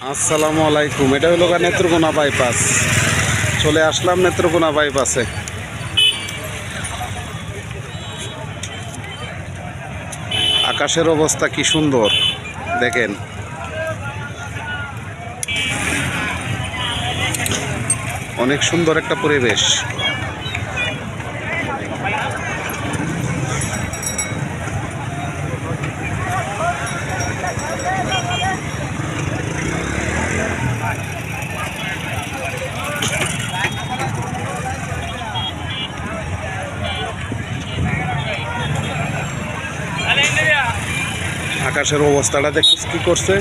আসসালামু আলাইকুম। এটা হলো নেত্রকোনা বাইপাস। চলে আসলাম নেত্রকোনা বাইপাসে। আকাশের অবস্থা কি সুন্দর দেখেন। অনেক সুন্দর একটা পরিবেশ। আকাশের অবস্থাটা দেখছিস কি করছে।